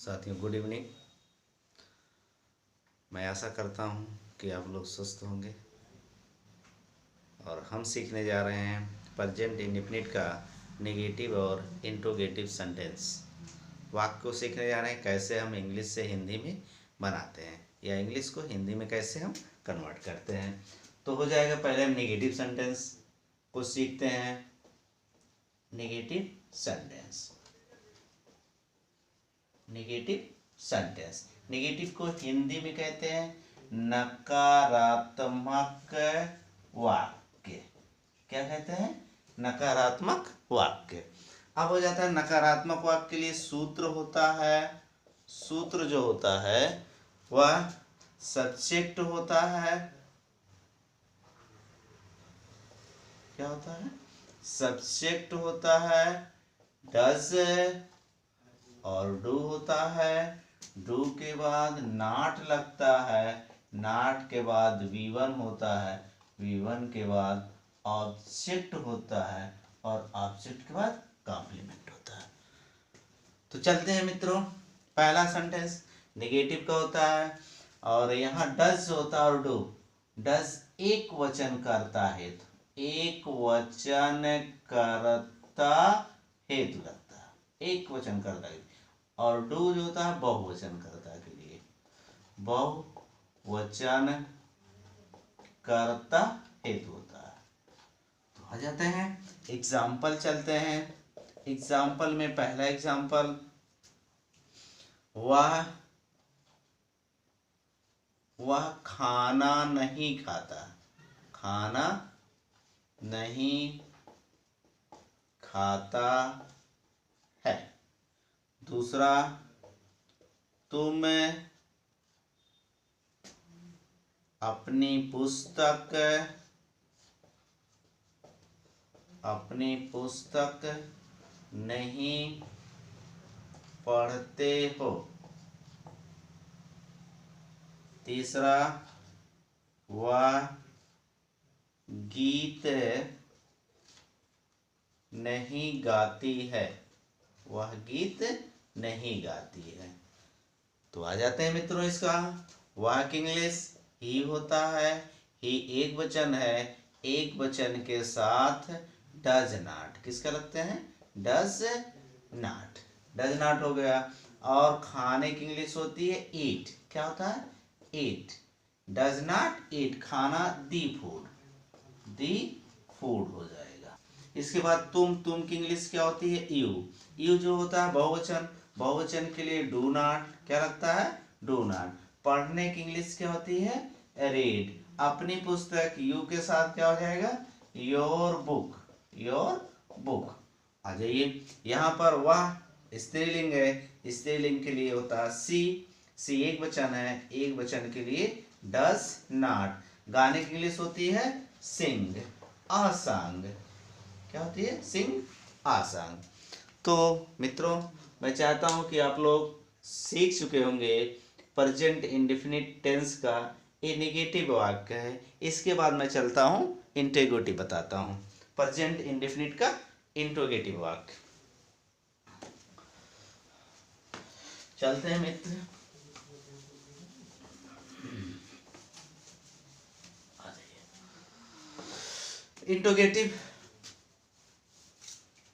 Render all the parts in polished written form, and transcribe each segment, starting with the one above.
साथियों good evening. मैं आशा करता हूँ कि आप लोग स्वस्थ होंगे और हम सीखने जा रहे हैं प्रेजेंट इंडेफिनिट का नेगेटिव और इंट्रोगेटिव सेंटेंस। वाक्य को सीखने जा रहे हैं कैसे हम इंग्लिश से हिंदी में बनाते हैं या इंग्लिश को हिंदी में कैसे हम कन्वर्ट करते हैं। तो हो जाएगा, पहले हम नेगेटिव सेंटेंस को सीखते हैं। Negative sentence, negative sentence, negative को हिंदी में कहते हैं नकारात्मक वाक्य। क्या कहते हैं? नकारात्मक वाक्य। अब हो जाता है नकारात्मक वाक्य के लिए सूत्र होता है। सूत्र जो होता है वह सब्जेक्ट होता है। क्या होता है? सब्जेक्ट होता है, डज और डू होता है। डू के बाद नॉट लगता है, नॉट के बाद V1 होता है, V1 के बाद ऑब्जेक्ट होता है और ऑब्जेक्ट के बाद कॉम्प्लीमेंट होता है। तो चलते हैं मित्रों, पहला सेंटेंस नेगेटिव का होता है और यहाँ डज होता है और डू। डज एक वचन करता है, तो एक वचन करता हेतु लगता है, एक वचन करता है। और डू जो होता है बहुवचन करता के लिए, बहुवचन करता हेतु होता है। तो आ जाते हैं एग्जाम्पल, चलते हैं एग्जाम्पल में। पहला एग्जाम्पल, वह खाना नहीं खाता, खाना नहीं खाता है। दूसरा, तुम अपनी पुस्तक नहीं पढ़ते हो। तीसरा, वह गीत नहीं गाती है, वह गीत नहीं गाती है। तो आ जाते हैं मित्रों इसका वाक्य इंग्लिश। ही होता है, ही एक वचन है, एक वचन के साथ डज नॉट किसका लगते हैं? डज नॉट, डज नॉट हो गया। और खाने की इंग्लिश होती है ईट। क्या होता है? ईट। डज नॉट ईट, खाना दी फूड, दी फूड हो जाएगा। इसके बाद तुम की इंग्लिश क्या होती है? यू। यू जो होता है बहुवचन, बहुवचन के लिए डू नॉट क्या लगता है? Do not. पढ़ने की इंग्लिश क्या होती है? रीड। अपनी पुस्तक यू के साथ क्या हो जाएगा? Your book, your book. आ जाइए, यहाँ पर वह स्त्रीलिंग है, स्त्रीलिंग के लिए होता है सी। सी एक वचन है, एक वचन के लिए डज नॉट। गाने की इंग्लिश होती है सिंग, आ सॉन्ग। क्या होती है? सिंग, आ सॉन्ग। तो मित्रों, मैं चाहता हूं कि आप लोग सीख चुके होंगे प्रेजेंट इंडेफिनिट टेंस का ये नेगेटिव वाक्य है। इसके बाद मैं चलता हूं इंट्रोगेटिव बताता हूं, प्रेजेंट इंडेफिनिट का इंट्रोगेटिव वाक्य। चलते हैं मित्र, interrogative.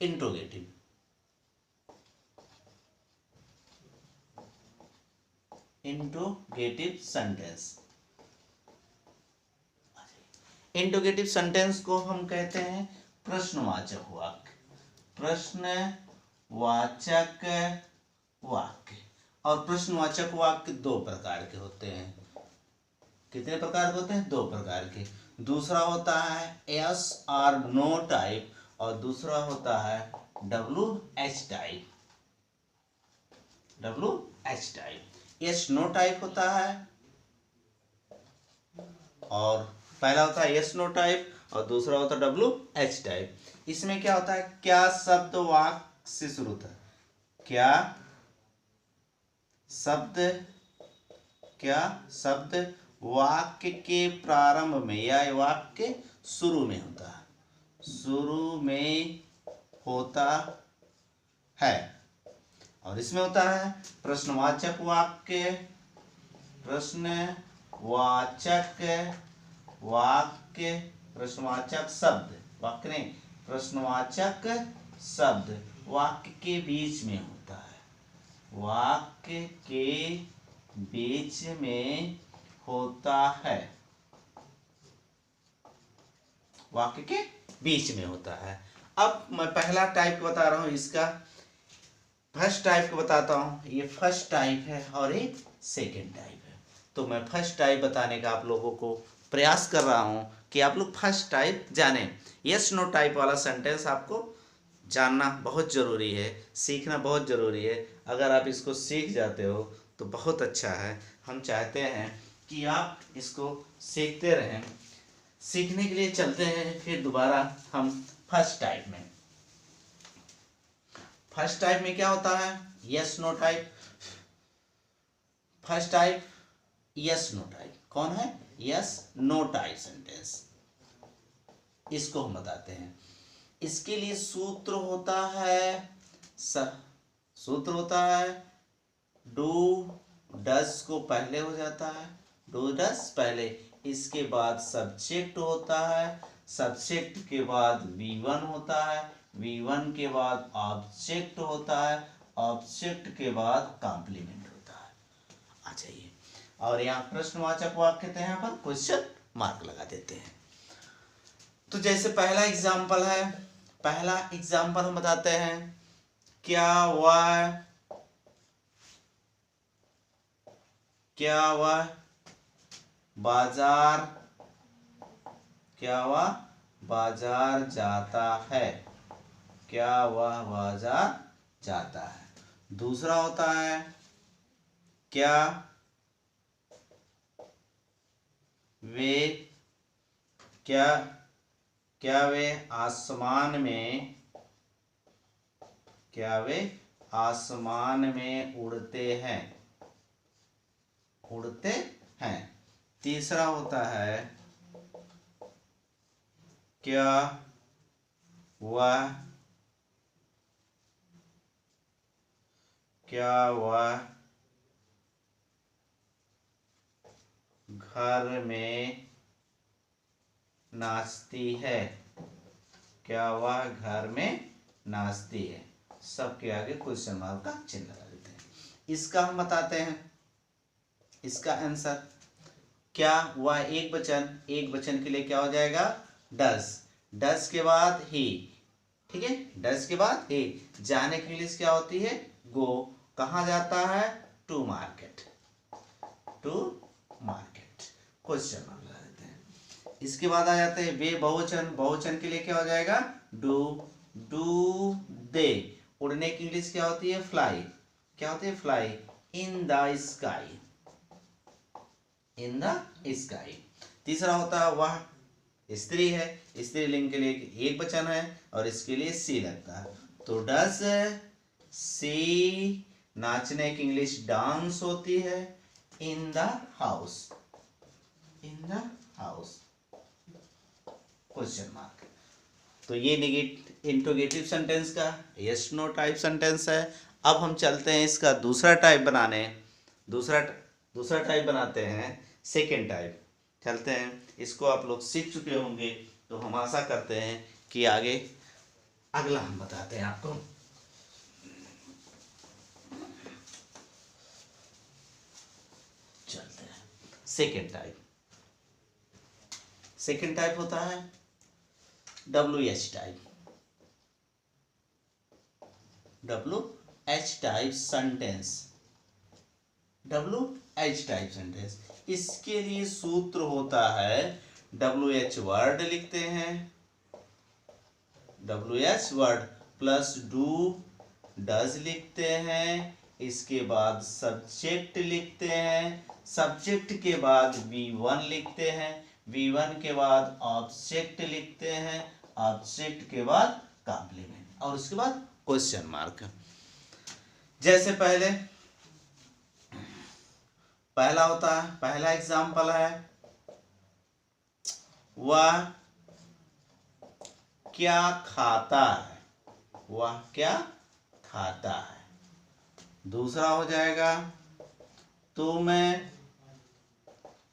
Interrogative interrogative sentence. Interrogative sentence को हम कहते हैं प्रश्नवाचक वाक्य, प्रश्नवाचक वाक्य। और प्रश्नवाचक वाक्य दो प्रकार के होते हैं। कितने प्रकार के होते हैं? दो प्रकार के। दूसरा होता है यस और नो टाइप और दूसरा होता है WH type. WH type, yes no type होता है और पहला होता है यस नो टाइप और दूसरा होता है WH टाइप। इसमें क्या होता है? क्या शब्द वाक्य से शुरू होता है, क्या शब्द वाक्य के प्रारंभ में या वाक्य के शुरू में होता है, शुरू में होता है। और इसमें होता है प्रश्नवाचक वाक्य, प्रश्नवाचक वाक्य, प्रश्नवाचक शब्द, वाक्य नहीं, प्रश्नवाचक शब्द वाक्य के बीच में होता है, वाक्य के बीच में होता है, वाक्य के बीच में होता है। अब मैं पहला टाइप बता रहा हूं, इसका फर्स्ट टाइप को बताता हूं। ये फर्स्ट टाइप है और एक सेकंड टाइप है। तो मैं फर्स्ट टाइप बताने का आप लोगों को प्रयास कर रहा हूं कि आप लोग फर्स्ट टाइप जाने। यस नो टाइप वाला सेंटेंस आपको जानना बहुत ज़रूरी है, सीखना बहुत ज़रूरी है। अगर आप इसको सीख जाते हो तो बहुत अच्छा है। हम चाहते हैं कि आप इसको सीखते रहें। सीखने के लिए चलते हैं फिर दोबारा हम फर्स्ट टाइप में। फर्स्ट टाइप में क्या होता है? Yes no type. First type yes no type कौन है? यस नो टाइप सेंटेंस, इसको हम बताते हैं। इसके लिए सूत्र होता है सूत्र होता है डू डस को पहले हो जाता है, डू डस पहले, इसके बाद सब्जेक्ट होता है, सब्जेक्ट के बाद V1 होता है, V1 के बाद ऑब्जेक्ट होता है, ऑब्जेक्ट के बाद कॉम्प्लीमेंट होता है। आ जाइए, और यहाँ प्रश्नवाचक वाक्य थे, यहाँ पर क्वेश्चन मार्क लगा देते हैं। तो जैसे पहला एग्जाम्पल है, पहला एग्जाम्पल हम बताते हैं, क्या वह बाजार जाता है? क्या वह बाजार जाता है? दूसरा होता है क्या वे आसमान में उड़ते हैं। तीसरा होता है क्या वह घर में नाचती है? क्या वह घर में नाचती है? सबके आगे क्वेश्चन मार्क का चिन्ह लगा देते हैं। इसका हम बताते हैं, इसका आंसर क्या वह एक वचन के लिए क्या हो जाएगा? डस के बाद ही, ठीक है, डस के बाद ही। जाने की इंग्लिश क्या होती है? गो। कहाँ जाता है? टू मार्केट, क्वेश्चन मार्क लगा देते हैं। इसके बाद आ जाते हैं वे बहुवचन के लिए क्या हो जाएगा? Do they. उड़ने की इंग्लिश क्या होती है? फ्लाई। क्या होती है? फ्लाई। In the sky. तीसरा होता है वह स्त्री है, स्त्रीलिंग के लिए एक वचन है और इसके लिए सी लगता है, तो डस सी। नाचने की इंग्लिश डांस होती है। In the house, question mark. तो ये इंट्रोगेटिव सेंटेंस का यस नो टाइप सेंटेंस है। अब हम चलते हैं इसका दूसरा टाइप बनाने। दूसरा टाइप बनाते हैं, सेकेंड टाइप। चलते हैं, इसको आप लोग सीख चुके होंगे, तो हम आशा करते हैं कि आगे अगला हम बताते हैं आपको। चलते हैं सेकेंड टाइप होता है WH टाइप सेंटेंस। इसके लिए सूत्र होता है WH वर्ड लिखते हैं, WH word plus do does लिखते हैं, इसके बाद सब्जेक्ट लिखते हैं, सब्जेक्ट के बाद V1 लिखते हैं, V1 के बाद ऑब्जेक्ट लिखते हैं, ऑब्जेक्ट के बाद कॉम्प्लीमेंट और उसके बाद क्वेश्चन मार्क। जैसे पहला होता है, पहला एग्जाम्पल है वह क्या खाता है? वह क्या खाता है? दूसरा हो जाएगा तुम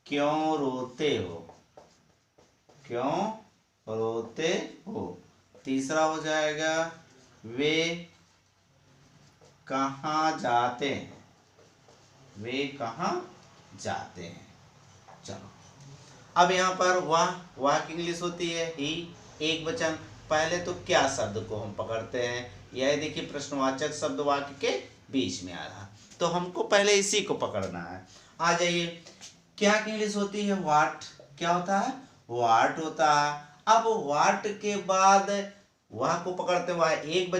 क्यों रोते हो, क्यों रोते हो। तीसरा हो जाएगा वे कहाँ जाते हैं, वे कहाँ जाते हैं। चलो अब यहाँ पर वाह की इंग्लिश होती है ही, एक वचन। पहले तो क्या शब्द को हम पकड़ते हैं, यह देखिए प्रश्नवाचक शब्द वाक्य के बीच में आ रहा, तो हमको पहले इसी को पकड़ना है। आ जाइए, क्या की इंग्लिश होती है वाट, क्या होता है वाट होता है। अब वाट के बाद वह को पकड़ते हुए एक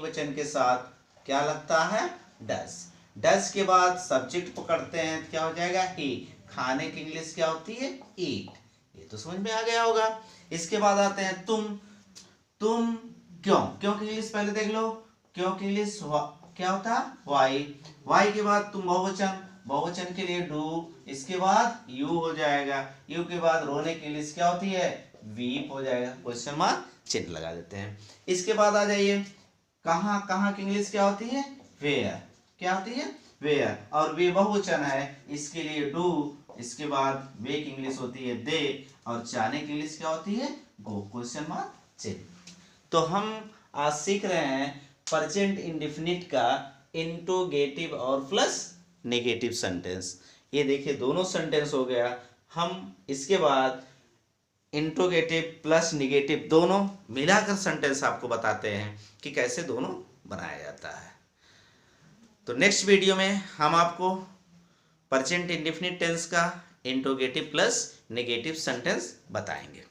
वचन के साथ क्या लगता है डस, डस के बाद सब्जेक्ट पकड़ते हैं, क्या हो जाएगा ही। खाने की इंग्लिश क्या होती है ईट, ये तो समझ में आ गया होगा। इसके बाद आते हैं तुम क्यों, क्यों की इंग्लिश पहले देख लो, क्यों की इंग्लिश क्या होता है वाई, वाई के बाद तुम बहुवचन के लिए डू, इसके बाद यू हो जाएगा, यू के बाद रोने की इंग्लिश क्या होती है वीप हो जाएगा, क्वेश्चन मार्क चिन्ह लगा देते हैं। इसके बाद आ जाइए कहाँ की इंग्लिश क्या होती है वेयर, क्या होती है वेयर, और वे बहुवचन है इसके लिए डू, इसके बाद वे की इंग्लिश होती है दे, और जाने की इंग्लिश क्या होती है गो, क्वेश्चन मार्क चिन्ह। तो हम आज सीख रहे हैं प्रेजेंट इंडेफिनिट का इंट्रोगेटिव और प्लस नेगेटिव सेंटेंस। ये देखिए दोनों सेंटेंस हो गया। हम इसके बाद इंट्रोगेटिव प्लस नेगेटिव दोनों मिलाकर सेंटेंस आपको बताते हैं कि कैसे दोनों बनाया जाता है। तो नेक्स्ट वीडियो में हम आपको प्रेजेंट इंडेफिनिट टेंस का इंट्रोगेटिव प्लस नेगेटिव सेंटेंस बताएंगे।